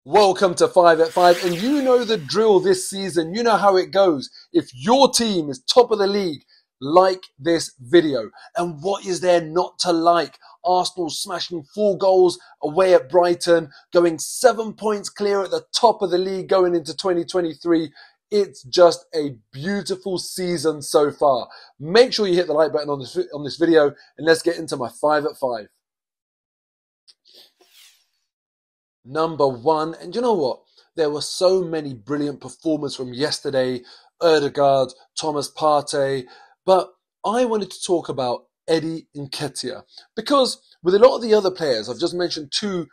Welcome to 5 at 5, and you know the drill this season. You know how it goes. If your team is top of the league, like this video. And what is there not to like? Arsenal smashing 4 goals away at Brighton, going 7 points clear at the top of the league going into 2023. It's just a beautiful season so far. Make sure you hit the like button on this video, and let's get into my 5 at 5. Number 1, and you know what? There were so many brilliant performers from yesterday, Odegaard, Thomas Partey, but I wanted to talk about Eddie Nketiah, because with a lot of the other players, I've just mentioned 2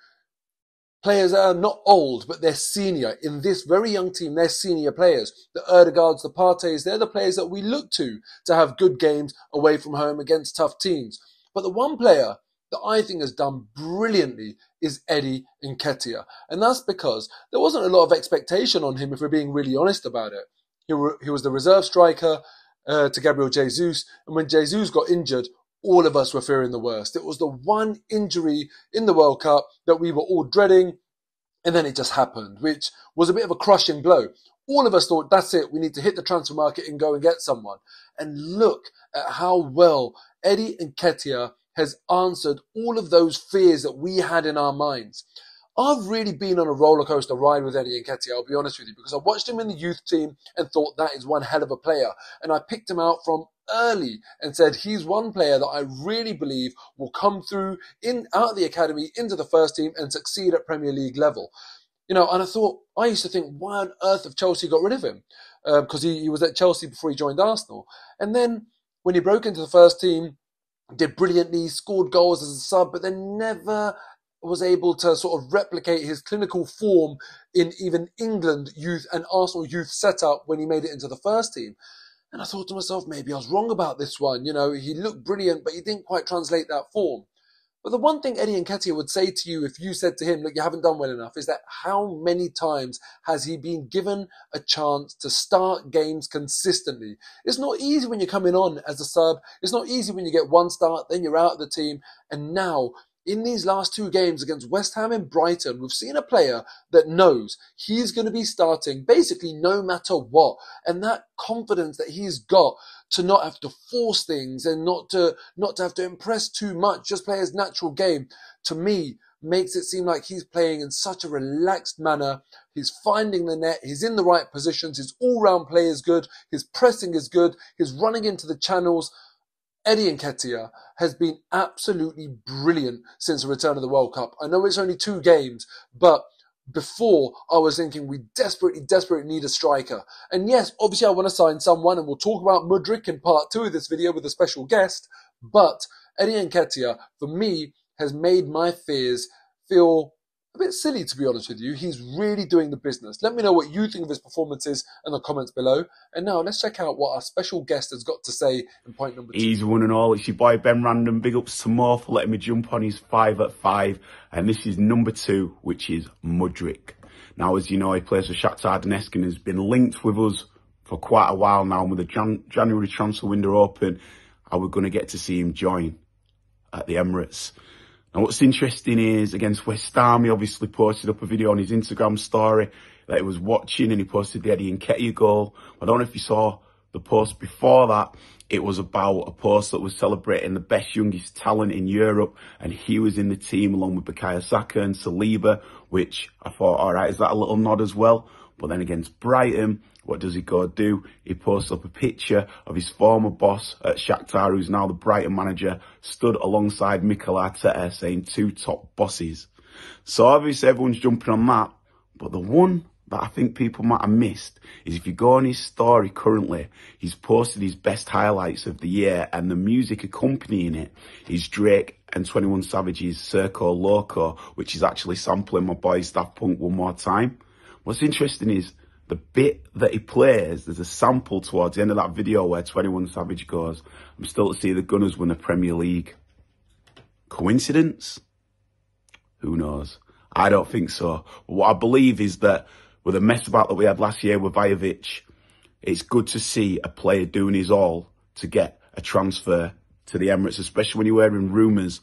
players that are not old, but they're senior. In this very young team, they're senior players. The Odegaards, the Parteys, they're the players that we look to have good games away from home against tough teams. But the one player that I think has done brilliantly is Eddie Nketiah. And that's because there wasn't a lot of expectation on him, if we're being really honest about it. He was the reserve striker to Gabriel Jesus. And when Jesus got injured, all of us were fearing the worst. It was the one injury in the World Cup that we were all dreading. And then it just happened, which was a bit of a crushing blow. All of us thought, that's it. We need to hit the transfer market and go and get someone. And look at how well Eddie Nketiah has answered all of those fears that we had in our minds. I've really been on a roller coaster ride with Eddie Nketiah, I'll be honest with you, because I watched him in the youth team and thought that is one hell of a player. And I picked him out from early and said he's one player that I really believe will come through out of the academy into the first team and succeed at Premier League level. You know, and I used to think, why on earth have Chelsea got rid of him? Because he was at Chelsea before he joined Arsenal. And then when he broke into the first team, did brilliantly, scored goals as a sub, but then never was able to sort of replicate his clinical form in even England youth and Arsenal youth setup when he made it into the first team. And I thought to myself, maybe I was wrong about this one. You know, he looked brilliant, but he didn't quite translate that form. But the one thing Eddie Nketiah would say to you if you said to him, look, you haven't done well enough, is that how many times has he been given a chance to start games consistently? It's not easy when you're coming on as a sub. It's not easy when you get one start, then you're out of the team. And now, in these last 2 games against West Ham and Brighton, we've seen a player that knows he's going to be starting basically no matter what. And that confidence that he's got to not have to force things and not to have to impress too much, just play his natural game, to me, makes it seem like he's playing in such a relaxed manner. He's finding the net. He's in the right positions. His all-round play is good. His pressing is good. He's running into the channels. Eddie Nketiah has been absolutely brilliant since the return of the World Cup. I know it's only 2 games, but before I was thinking we desperately need a striker. And yes, obviously I want to sign someone, and we'll talk about Mudryk in part 2 of this video with a special guest. But Eddie Nketiah, for me, has made my fears feel a bit silly, to be honest with you. He's really doing the business. Let me know what you think of his performances in the comments below. And now let's check out what our special guest has got to say in point number 2. Easy one and all. It's your boy Ben Random. Big ups to Mo for letting me jump on his 5 at 5. And this is number 2, which is Mudryk. Now, as you know, he plays for Shakhtar Donetsk and has been linked with us for quite a while now. And with the January transfer window open, are we going to get to see him join at the Emirates? Now, what's interesting is, against West Ham, he obviously posted up a video on his Instagram story that he was watching, and he posted the Eddie Nketiah goal. I don't know if you saw the post before that. It was about a post that was celebrating the best youngest talent in Europe, and he was in the team along with Bukayo Saka and Saliba, which I thought, all right, is that a little nod as well? But then against Brighton, what does he go do? He posts up a picture of his former boss at Shakhtar, who's now the Brighton manager, stood alongside Mikel Arteta, saying 2 top bosses. So obviously everyone's jumping on that. But the one that I think people might have missed is, if you go on his story currently, he's posted his best highlights of the year, and the music accompanying it is Drake and 21 Savage's Circo Loco, which is actually sampling my boy's Daft Punk One More Time. What's interesting is the bit that he plays, there's a sample towards the end of that video where 21 Savage goes, I'm still to see the Gunners win the Premier League. Coincidence? Who knows? I don't think so. But what I believe is that with the mess about that we had last year with Vajovic, it's good to see a player doing his all to get a transfer to the Emirates, especially when you're hearing rumours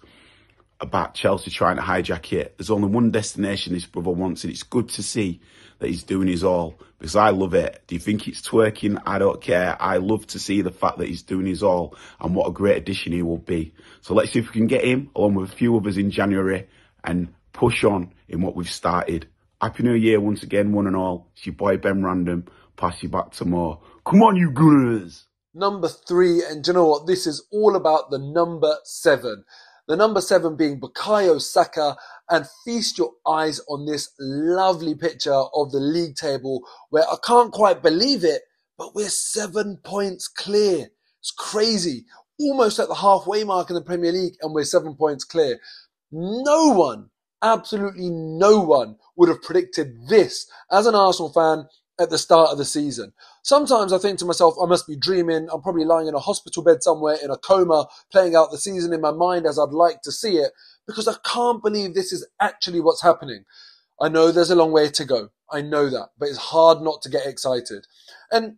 about Chelsea trying to hijack it. There's only one destination this brother wants, and it's good to see that he's doing his all, because I love it. Do you think it's twerking? I don't care. I love to see the fact that he's doing his all, and what a great addition he will be. So let's see if we can get him, along with a few others in January, and push on in what we've started. Happy New Year once again, one and all. It's your boy Ben Random. Pass you back to more. Come on, you Gunners! Number 3, and do you know what? This is all about the number 7. The number 7 being Bukayo Saka, and feast your eyes on this lovely picture of the league table where I can't quite believe it, but we're 7 points clear. It's crazy. Almost at the halfway mark in the Premier League, and we're 7 points clear. No one, absolutely no one, would have predicted this as an Arsenal fan at the start of the season. Sometimes I think to myself, I must be dreaming. I'm probably lying in a hospital bed somewhere in a coma, playing out the season in my mind as I'd like to see it, because I can't believe this is actually what's happening. I know there's a long way to go. I know that, but it's hard not to get excited. And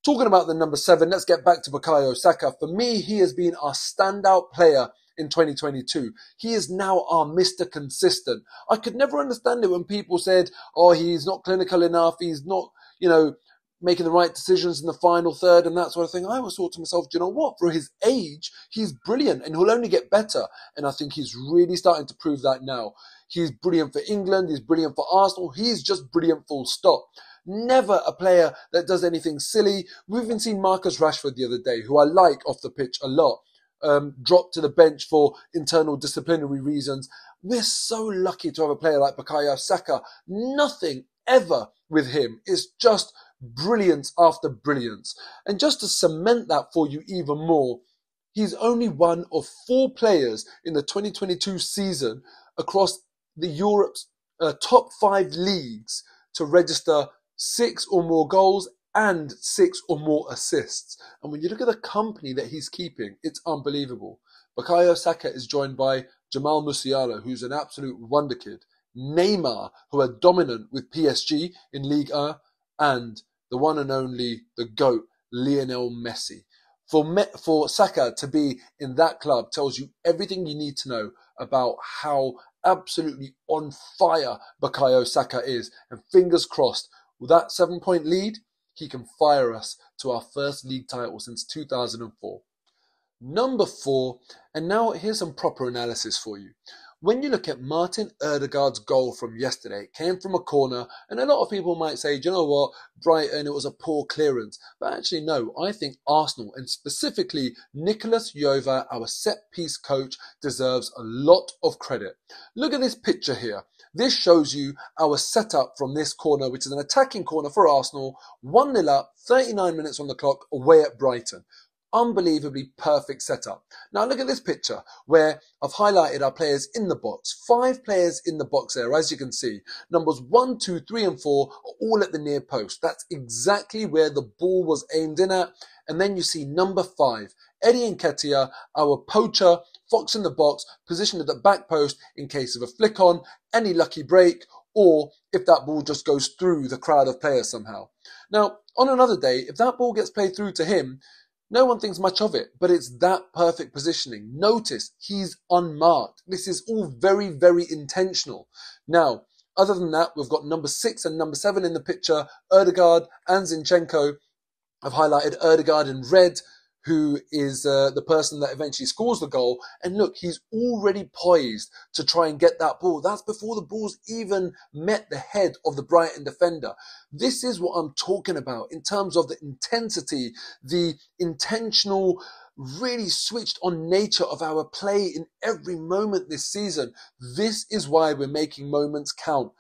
talking about the number 7, let's get back to Bukayo Saka. For me, he has been our standout player in 2022. He is now our Mr. Consistent. I could never understand it when people said, oh, he's not clinical enough, he's not, making the right decisions in the final third and that sort of thing. I always thought to myself, do you know what? For his age, he's brilliant and he'll only get better. And I think he's really starting to prove that now. He's brilliant for England. He's brilliant for Arsenal. He's just brilliant full stop. Never a player that does anything silly. We've even seen Marcus Rashford the other day, who I like off the pitch a lot, dropped to the bench for internal disciplinary reasons. We're so lucky to have a player like Bukayo Saka. Nothing ever with him. It's just brilliance after brilliance. And just to cement that for you even more, he's only one of 4 players in the 2022 season across the Europe's top 5 leagues to register 6 or more goals and 6 or more assists. And when you look at the company that he's keeping, it's unbelievable. Bukayo Saka is joined by Jamal Musiala, who's an absolute wonderkid, Neymar, who are dominant with PSG in Ligue 1, and the one and only, the GOAT, Lionel Messi. For Saka to be in that club tells you everything you need to know about how absolutely on fire Bukayo Saka is. And fingers crossed, with that 7-point lead, he can fire us to our first league title since 2004. Number 4, and now here's some proper analysis for you. When you look at Martin Ødegaard's goal from yesterday, it came from a corner, and a lot of people might say, do you know what, Brighton, it was a poor clearance. But actually, no, I think Arsenal, and specifically Nicolas Jova, our set-piece coach, deserves a lot of credit. Look at this picture here. This shows you our setup from this corner, which is an attacking corner for Arsenal, 1-0 up, 39 minutes on the clock, away at Brighton. Unbelievably perfect setup. Now look at this picture where I've highlighted our players in the box. 5 players in the box there, as you can see. Numbers 1, 2, 3 and 4 are all at the near post. That's exactly where the ball was aimed in at. And then you see number 5, Eddie Nketiah, our poacher, fox in the box, positioned at the back post in case of a flick on, any lucky break, or if that ball just goes through the crowd of players somehow. Now, on another day, if that ball gets played through to him, no one thinks much of it, but it's that perfect positioning. Notice he's unmarked. This is all very, very intentional. Now, other than that, we've got number 6 and number 7 in the picture, Ødegaard and Zinchenko. I've highlighted Ødegaard in red, who is the person that eventually scores the goal. And look, he's already poised to try and get that ball. That's before the ball's even met the head of the Brighton defender. This is what I'm talking about in terms of the intensity, the intentional, really switched on nature of our play in every moment this season. This is why we're making moments count.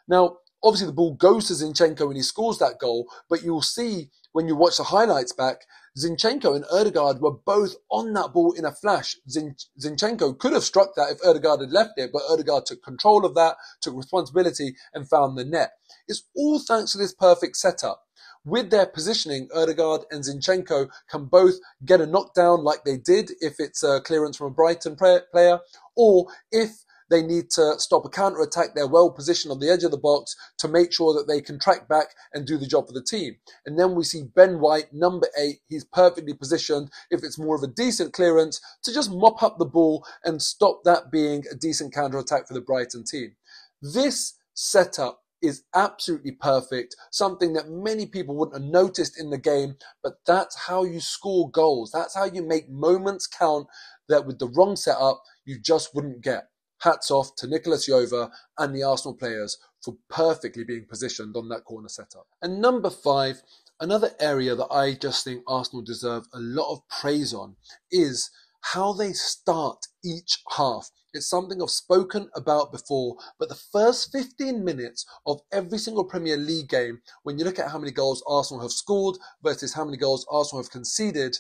Now, obviously the ball goes to Zinchenko when he scores that goal, but you'll see when you watch the highlights back, Zinchenko and Ødegaard were both on that ball in a flash. Zinchenko could have struck that if Ødegaard had left it, but Ødegaard took control of that, took responsibility and found the net. It's all thanks to this perfect setup. With their positioning, Ødegaard and Zinchenko can both get a knockdown like they did if it's a clearance from a Brighton player, or if they need to stop a counter-attack. They're well positioned on the edge of the box to make sure that they can track back and do the job for the team. And then we see Ben White, number 8. He's perfectly positioned, if it's more of a decent clearance, to just mop up the ball and stop that being a decent counter-attack for the Brighton team. This setup is absolutely perfect, something that many people wouldn't have noticed in the game, but that's how you score goals. That's how you make moments count that with the wrong setup, you just wouldn't get. Hats off to Nicolas Jova and the Arsenal players for perfectly being positioned on that corner setup. And number 5, another area that I just think Arsenal deserve a lot of praise on is how they start each half. It's something I've spoken about before, but the first 15 minutes of every single Premier League game, when you look at how many goals Arsenal have scored versus how many goals Arsenal have conceded,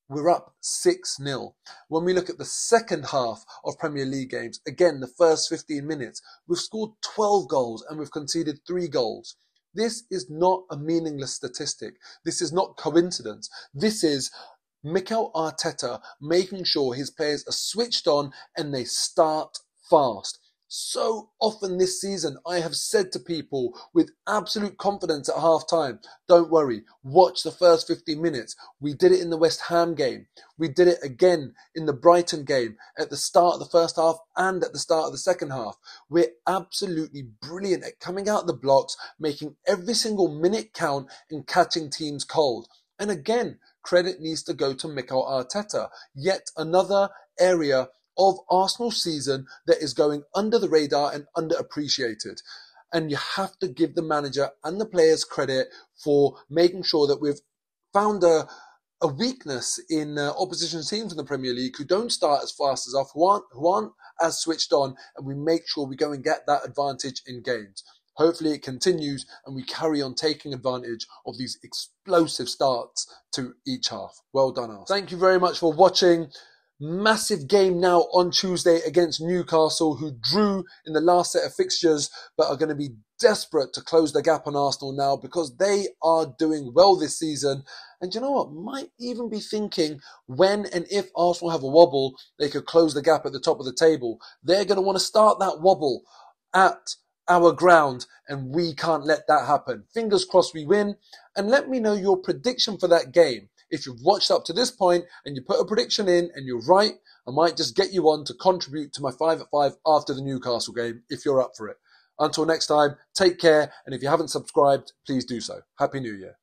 we're up 6-0. When we look at the second half of Premier League games, again, the first 15 minutes, we've scored 12 goals and we've conceded 3 goals. This is not a meaningless statistic. This is not coincidence. This is Mikel Arteta making sure his players are switched on and they start fast. So often this season, I have said to people with absolute confidence at half-time, don't worry, watch the first 15 minutes. We did it in the West Ham game. We did it again in the Brighton game at the start of the first half and at the start of the second half. We're absolutely brilliant at coming out of the blocks, making every single minute count and catching teams cold. And again, credit needs to go to Mikel Arteta. Yet another area of Arsenal's season that is going under the radar and underappreciated. And you have to give the manager and the players credit for making sure that we've found a weakness in opposition teams in the Premier League who don't start as fast as us, who aren't as switched on, and we make sure we go and get that advantage in games. Hopefully it continues and we carry on taking advantage of these explosive starts to each half. Well done, Arsenal. Thank you very much for watching. Massive game now on Tuesday against Newcastle, who drew in the last set of fixtures but are going to be desperate to close the gap on Arsenal now because they are doing well this season. And you know what? Might even be thinking when and if Arsenal have a wobble, they could close the gap at the top of the table. They're going to want to start that wobble at our ground, and we can't let that happen. Fingers crossed we win. And let me know your prediction for that game. If you've watched up to this point and you put a prediction in and you're right, I might just get you on to contribute to my 5 at 5 after the Newcastle game if you're up for it. Until next time, take care, and if you haven't subscribed, please do so. Happy New Year.